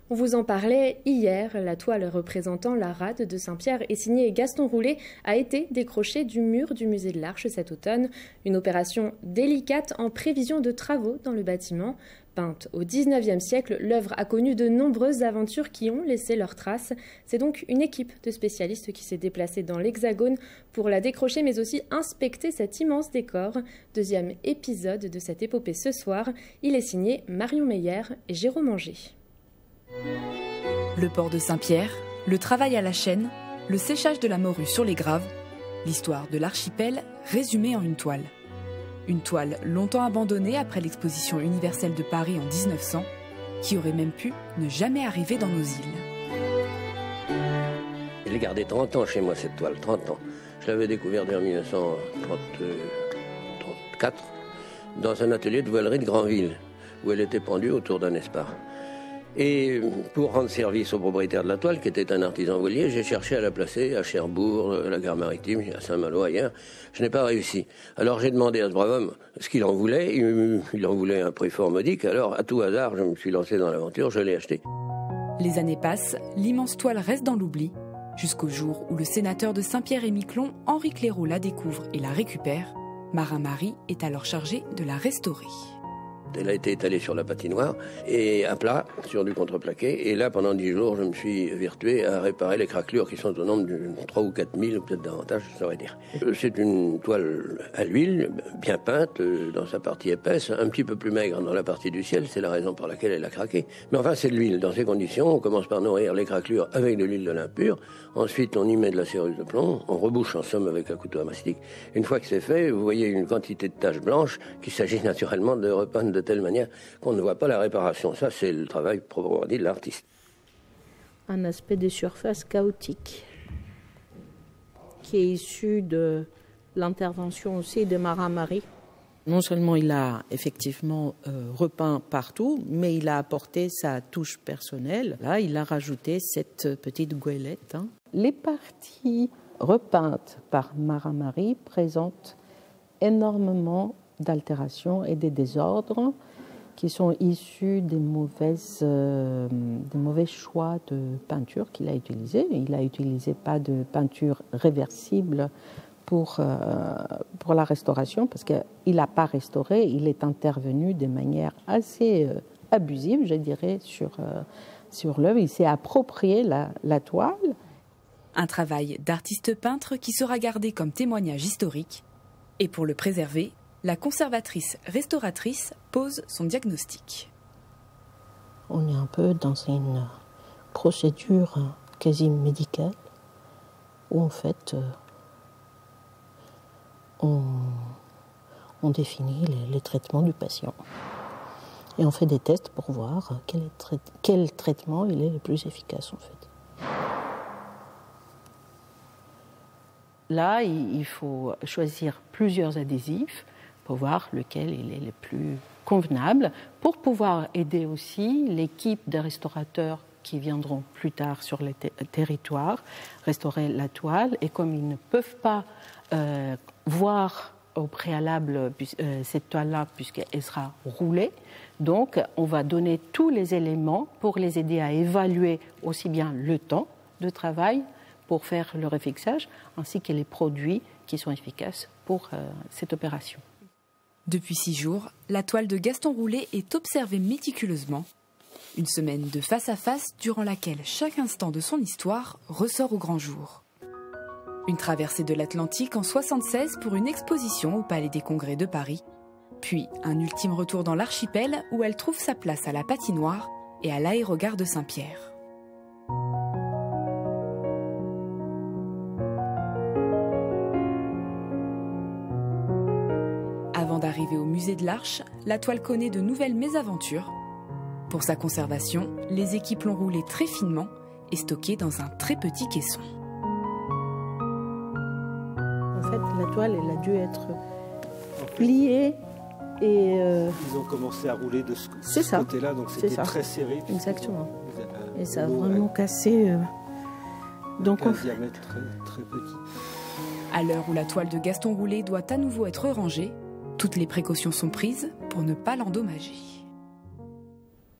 On vous en parlait hier, la toile représentant la rade de Saint-Pierre et signée Gaston Roulet a été décrochée du mur du musée de l'Arche cet automne. Une opération délicate en prévision de travaux dans le bâtiment. Peinte au XIXe siècle, l'œuvre a connu de nombreuses aventures qui ont laissé leurs traces. C'est donc une équipe de spécialistes qui s'est déplacée dans l'Hexagone pour la décrocher mais aussi inspecter cet immense décor. Deuxième épisode de cette épopée ce soir. Il est signé Marion Meyer et Jérôme Anger. Le port de Saint-Pierre, le travail à la chaîne, le séchage de la morue sur les graves, l'histoire de l'archipel résumée en une toile. Une toile longtemps abandonnée après l'exposition universelle de Paris en 1900, qui aurait même pu ne jamais arriver dans nos îles. Je l'ai gardée 30 ans chez moi, cette toile, 30 ans. Je l'avais découverte en 1934 dans un atelier de voilerie de Granville, où elle était pendue autour d'un espar. Et pour rendre service au propriétaire de la toile, qui était un artisan voilier, j'ai cherché à la placer à Cherbourg, à la gare maritime, à Saint-Malo, ailleurs. Je n'ai pas réussi. Alors j'ai demandé à ce brave homme ce qu'il en voulait. Il en voulait un prix fort modique. Alors, à tout hasard, je me suis lancé dans l'aventure, je l'ai acheté. Les années passent, l'immense toile reste dans l'oubli, jusqu'au jour où le sénateur de Saint-Pierre-et-Miquelon, Henri Clairaut, la découvre et la récupère. Marin-Marie est alors chargé de la restaurer. Elle a été étalée sur la patinoire et à plat, sur du contreplaqué. Et là, pendant 10 jours, je me suis vertué à réparer les craquelures qui sont au nombre de 3 ou 4 000, ou peut-être davantage, je saurais dire. C'est une toile à l'huile, bien peinte, dans sa partie épaisse, un petit peu plus maigre dans la partie du ciel. C'est la raison pour laquelle elle a craqué. Mais enfin, c'est de l'huile. Dans ces conditions, on commence par nourrir les craquelures avec de l'huile de lin pur. Ensuite, on y met de la céruse de plomb. On rebouche en somme avec un couteau à mastic. Une fois que c'est fait, vous voyez une quantité de taches blanches qu'il s'agit naturellement de repeindre de telle manière qu'on ne voit pas la réparation. Ça, c'est le travail proprement dit de l'artiste. Un aspect des surfaces chaotique qui est issu de l'intervention aussi de Marin-Marie. Non seulement il a effectivement repeint partout, mais il a apporté sa touche personnelle. Là, il a rajouté cette petite goélette. Les parties repeintes par Marin-Marie présentent énormément d'altérations et des désordres qui sont issus des mauvais choix de peinture qu'il a utilisés. Il n'a utilisé pas de peinture réversible pour la restauration, parce qu'il n'a pas restauré, il est intervenu de manière assez abusive, je dirais, sur l'œuvre. Il s'est approprié la toile. Un travail d'artiste peintre qui sera gardé comme témoignage historique. Et pour le préserver, la conservatrice restauratrice pose son diagnostic. On est un peu dans une procédure quasi médicale où en fait on définit les traitements du patient. Et on fait des tests pour voir quel traitement il est le plus efficace en fait. Là, il faut choisir plusieurs adhésifs pour voir lequel il est le plus convenable, pour pouvoir aider aussi l'équipe des restaurateurs qui viendront plus tard sur les territoires, restaurer la toile. Et comme ils ne peuvent pas voir au préalable cette toile-là, puisqu'elle sera roulée, donc on va donner tous les éléments pour les aider à évaluer aussi bien le temps de travail pour faire le refixage, ainsi que les produits qui sont efficaces pour cette opération. Depuis 6 jours, la toile de Gaston Roulet est observée méticuleusement. Une semaine de face à face durant laquelle chaque instant de son histoire ressort au grand jour. Une traversée de l'Atlantique en 1976 pour une exposition au Palais des Congrès de Paris. Puis un ultime retour dans l'archipel où elle trouve sa place à la patinoire et à l'aérogare de Saint-Pierre. Avant d'arriver au musée de l'Arche, la toile connaît de nouvelles mésaventures. Pour sa conservation, les équipes l'ont roulée très finement et stockée dans un très petit caisson. En fait, la toile, elle a dû être pliée et... Ils ont commencé à rouler de ce côté-là, donc c'était très serré. Exactement. Et ça a vraiment cassé... donc un diamètre très petit. À l'heure où la toile de Gaston Roulet doit à nouveau être rangée, toutes les précautions sont prises pour ne pas l'endommager.